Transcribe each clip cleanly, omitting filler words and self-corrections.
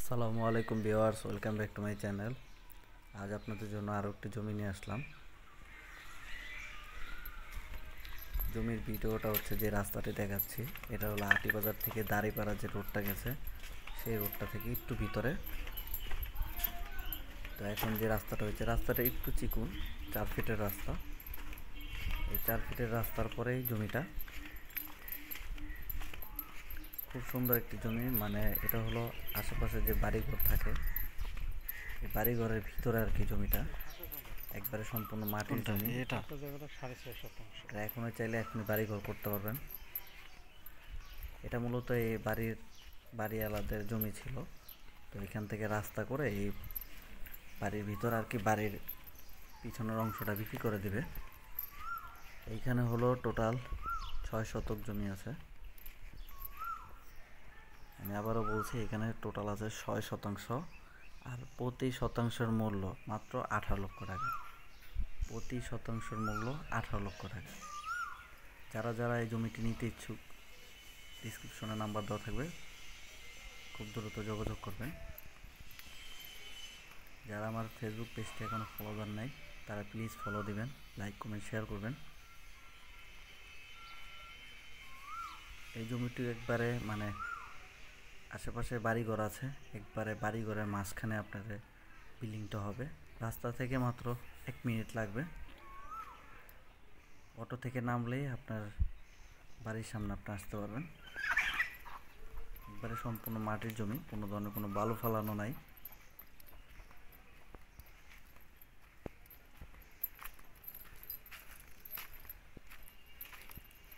আসসালামু আলাইকুম viewers, welcome back to my channel. আজ আপনাদের জন্য আরও একটি জমি নিয়ে আসলাম। জমির ভিডিওটা হচ্ছে যে রাস্তাটি দেখাচ্ছি, এটা হলো আটিবাজার থেকে দাঁড়িপাড়া যে রোডটা গেছে সেই রোডটা থেকে একটু ভিতরে। তো এখন যে রাস্তাটা হয়েছে, রাস্তাটা একটু চিকুন, 4 ফিটের রাস্তা। এই 4 ফিটের রাস্তার পরেই জমিটা। খুব সুন্দর একটি জমি, মানে এটা হলো আশেপাশে যে বাড়িঘর থাকে এই বাড়িঘরের ভিতরে আর কি জমিটা। একবারে সম্পূর্ণ মাটির জমি। এটা এখনও চাইলে এখনই বাড়িঘর করতে পারবেন। এটা মূলত এই বাড়িওয়ালাদের জমি ছিল। তো এখান থেকে রাস্তা করে এই বাড়ির ভিতর আর কি বাড়ির পিছনের অংশটা বিক্রি করে দিবে। এইখানে হলো টোটাল 6 শতক জমি আছে। আমি আবারও বলছি, এখানে টোটাল আছে 6 শতাংশ। আর প্রতি শতাংশের মূল্য মাত্র 18 লক্ষ টাকা। প্রতি শতাংশের মূল্য 18 লক্ষ টাকা। যারা যারা এই জমিটি নিতে ইচ্ছুক, ডিসক্রিপশনে নাম্বার দেওয়া থাকবে, খুব দ্রুত যোগাযোগ করবেন। যারা আমার ফেসবুক পেজটি এখনও ফলো দেন নাই তারা প্লিজ ফলো দিবেন, লাইক কমেন্ট শেয়ার করবেন। এই জমিটি একবারে মানে আশেপাশে বাড়িঘর আছে, একবারে বাড়িঘরের মাঝখানে আপনাদের বিল্ডিংটা হবে। রাস্তা থেকে মাত্র 1 মিনিট লাগবে। অটো থেকে নামলেই আপনার বাড়ির সামনে আপনি আসতে পারবেন। একবারে সম্পূর্ণ মাটির জমি, কোনো ধরনের কোনো বালু ফালানো নাই।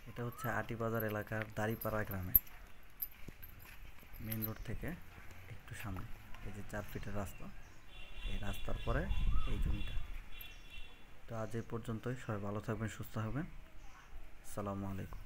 এটা হচ্ছে আটিবাজার এলাকার দাঁড়িপাড়া গ্রামে, মেন রোড থেকে একটু সামনে। এই যে 4 ফিটের রাস্তা, এই রাস্তার পরে এই জমিটা। তো আজ এই পর্যন্তই। সবাই ভালো থাকবেন, সুস্থ থাকবেন। আসসালামু আলাইকুম।